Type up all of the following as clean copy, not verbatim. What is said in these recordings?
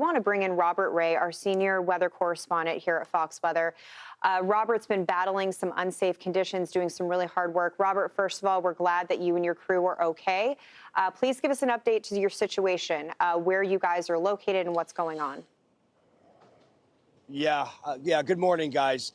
want to bring in Robert Ray, our senior weather correspondent here at Fox Weather. Robert's been battling some unsafe conditions, doing some really hard work. Robert, first of all, we're glad that you and your crew are okay. Please give us an update to your situation, where you guys are located and what's going on. Yeah. Good morning, guys.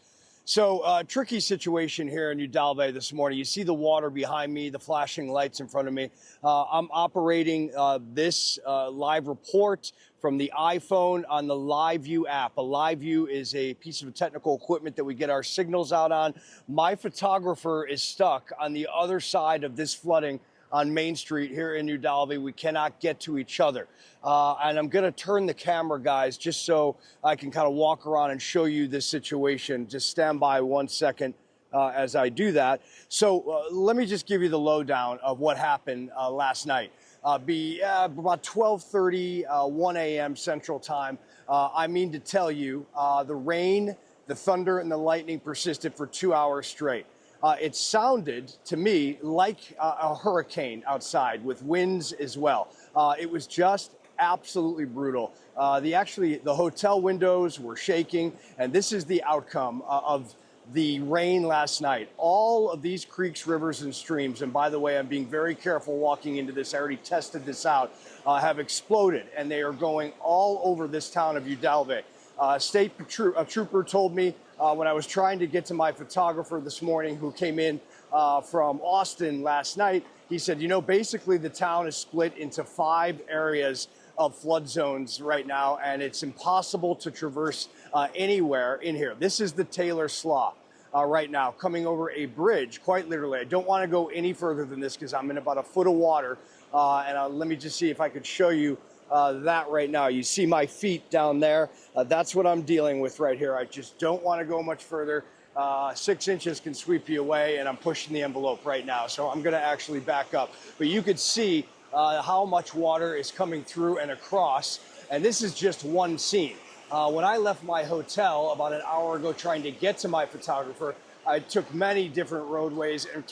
So tricky situation here in Uvalde this morning. You see the water behind me, the flashing lights in front of me. I'm operating this live report from the iPhone on the Live View app. A Live View is a piece of technical equipment that we get our signals out on. My photographer is stuck on the other side of this flooding on Main Street here in Uvalde. We cannot get to each other. And I'm going to turn the camera, guys, just so I can kind of walk around and show you this situation. Just stand by 1 second as I do that. So let me just give you the lowdown of what happened last night. About 12:30, 1 a.m. Central Time. I mean to tell you, the rain, the thunder, and the lightning persisted for 2 hours straight. It sounded to me like a hurricane outside with winds as well. It was just absolutely brutal. The hotel windows were shaking, and this is the outcome of the rain last night. All of these creeks, rivers, and streams, and by the way, I'm being very careful walking into this, I already tested this out, have exploded, and they are going all over this town of Uvalde. A trooper told me when I was trying to get to my photographer this morning, who came in from Austin last night, he said, you know, basically the town is split into 5 areas of flood zones right now, and it's impossible to traverse anywhere in here. This is the Taylor Slough right now, coming over a bridge, quite literally. I don't want to go any further than this because I'm in about a foot of water. Let me just see if I could show you that right now. You see my feet down there. That's what I'm dealing with right here. I just don't want to go much further. 6 inches can sweep you away, and I'm pushing the envelope right now. So I'm going to actually back up. But you could see how much water is coming through and across. And this is just one scene. When I left my hotel about an hour ago trying to get to my photographer, I took many different roadways and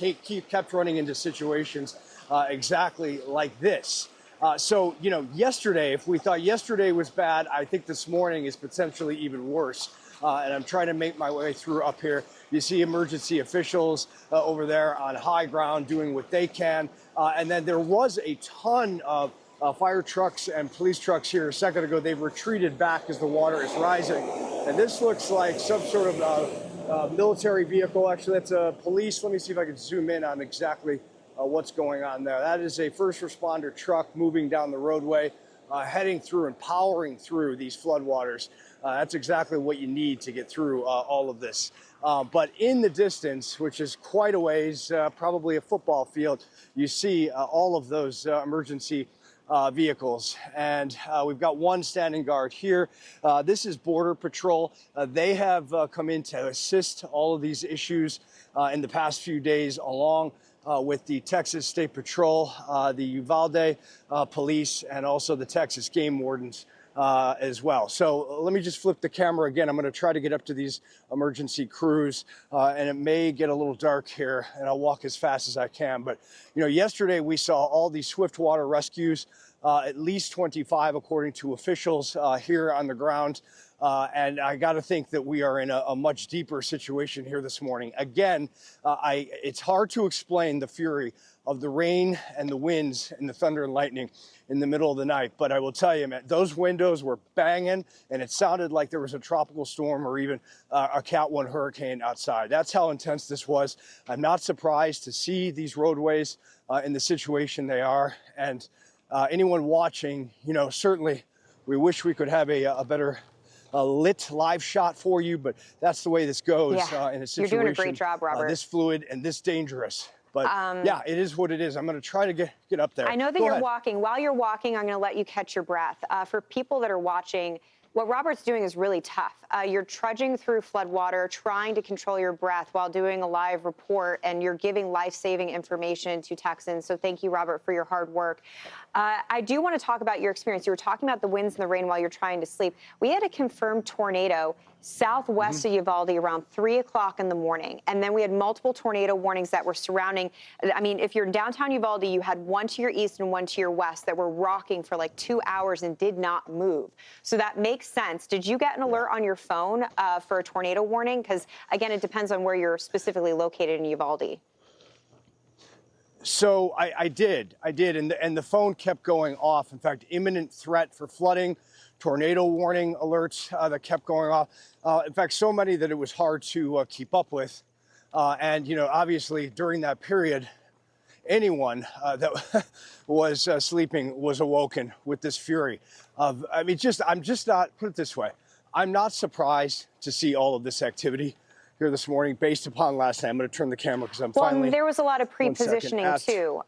kept running into situations exactly like this. So, you know, yesterday, if we thought yesterday was bad, I think this morning is potentially even worse. And I'm trying to make my way through up here. You see emergency officials over there on high ground doing what they can. And then there was a ton of fire trucks and police trucks here a second ago. They've retreated back as the water is rising. And this looks like some sort of military vehicle. Actually, that's a police. Let me see if I can zoom in on exactly what's going on there. That is a first responder truck moving down the roadway, heading through and powering through these floodwaters. That's exactly what you need to get through all of this. But in the distance, which is quite a ways, probably a football field, you see all of those emergency vehicles. And we've got one standing guard here. This is Border Patrol. They have come in to assist all of these issues in the past few days, along with the Texas State Patrol, the Uvalde police, and also the Texas game wardens as well. So let me just flip the camera again. I'm going to try to get up to these emergency crews, and it may get a little dark here, and I'll walk as fast as I can. But, you know, yesterday we saw all these swift water rescues, at least 25, according to officials here on the ground. And I got to think that we are in a much deeper situation here this morning. Again, it's hard to explain the fury of the rain and the winds and the thunder and lightning in the middle of the night. But I will tell you, man, those windows were banging, and it sounded like there was a tropical storm or even a Cat 1 hurricane outside. That's how intense this was. I'm not surprised to see these roadways in the situation they are. And anyone watching, you know, certainly we wish we could have a better lit live shot for you, but that's the way this goes in a situation you're doing a great job, Robert. This fluid and this dangerous. But yeah, it is what it is. I'm going to try to get up there. I know that you're walking. While you're walking, I'm going to let you catch your breath. For people that are watching, what Robert's doing is really tough. You're trudging through floodwater, trying to control your breath while doing a live report, and you're giving life-saving information to Texans. So thank you, Robert, for your hard work. I do want to talk about your experience. You were talking about the winds and the rain while you're trying to sleep. We had a confirmed tornado southwest of Uvalde around 3 o'clock in the morning. And then we had multiple tornado warnings that were surrounding. I mean, if you're in downtown Uvalde, you had one to your east and one to your west that were rocking for like 2 hours and did not move. So that makes sense. Did you get an alert on your phone for a tornado warning? Because, again, it depends on where you're specifically located in Uvalde. So I did, and the phone kept going off. In fact, imminent threat for flooding, tornado warning alerts that kept going off. In fact, so many that it was hard to keep up with. And, you know, obviously during that period, anyone that was sleeping was awoken with this fury of, I mean, I'm just not, put it this way, I'm not surprised to see all of this activity here this morning based upon last night. I'm going to turn the camera because I'm finally. There was a lot of pre-positioning too.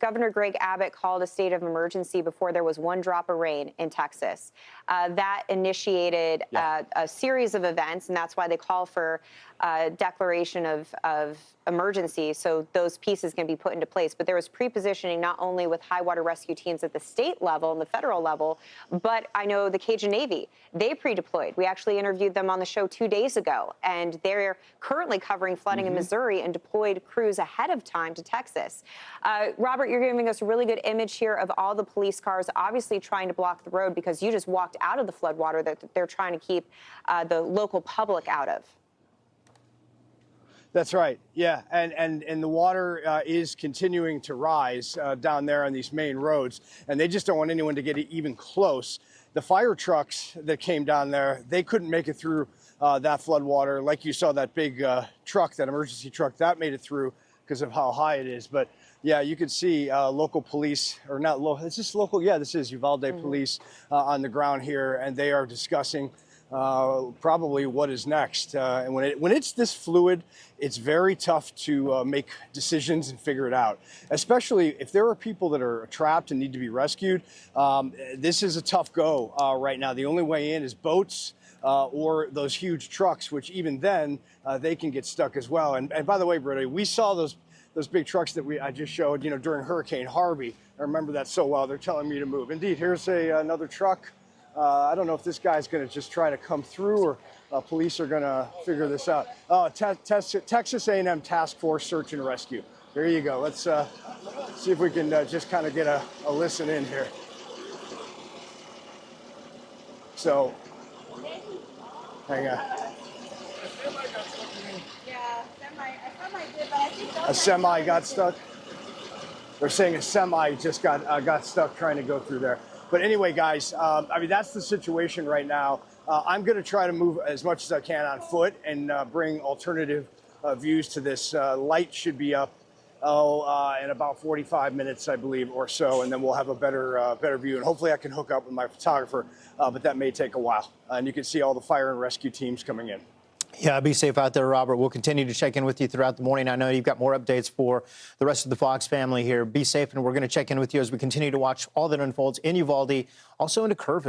Governor Greg Abbott called a state of emergency before there was one drop of rain in Texas. That initiated a series of events, and that's why they call for a declaration of emergency, so those pieces can be put into place. But there was pre-positioning not only with high water rescue teams at the state level and the federal level, but I know the Cajun Navy, they pre-deployed. We actually interviewed them on the show 2 days ago, and they're currently covering flooding in Missouri and deployed crews ahead of time to Texas. Robert, you're giving us a really good image here of all the police cars obviously trying to block the road because you just walked out of the floodwater that they're trying to keep the local public out of. That's right. Yeah. And the water is continuing to rise down there on these main roads, and they just don't want anyone to get even close. The fire trucks that came down there, they couldn't make it through that flood water. Like you saw that big truck, that emergency truck, that made it through because of how high it is. But yeah, you could see local police, or not local, it's just local. Yeah, this is Uvalde police on the ground here, and they are discussing probably what is next. And when it's this fluid, it's very tough to make decisions and figure it out, especially if there are people that are trapped and need to be rescued. This is a tough go right now. The only way in is boats or those huge trucks, which even then they can get stuck as well. And by the way, Britta, we saw those big trucks that I just showed, you know, during Hurricane Harvey. I remember that so well. They're telling me to move. Indeed, here's another truck. I don't know if this guy's going to just try to come through or police are going to figure this out. Oh, Texas A&M Task Force Search and Rescue. There you go. Let's see if we can just kind of get a listen in here. So, hang on. A semi got stuck. They're saying a semi just got stuck trying to go through there. But anyway, guys, I mean, that's the situation right now. I'm going to try to move as much as I can on foot and bring alternative views to this. Light should be up, in about 45 minutes, I believe, or so, and then we'll have a better view. And hopefully I can hook up with my photographer, but that may take a while. And you can see all the fire and rescue teams coming in. Yeah, be safe out there, Robert. We'll continue to check in with you throughout the morning. I know you've got more updates for the rest of the Fox family here. Be safe, and we're going to check in with you as we continue to watch all that unfolds in Uvalde, also into Kerrville.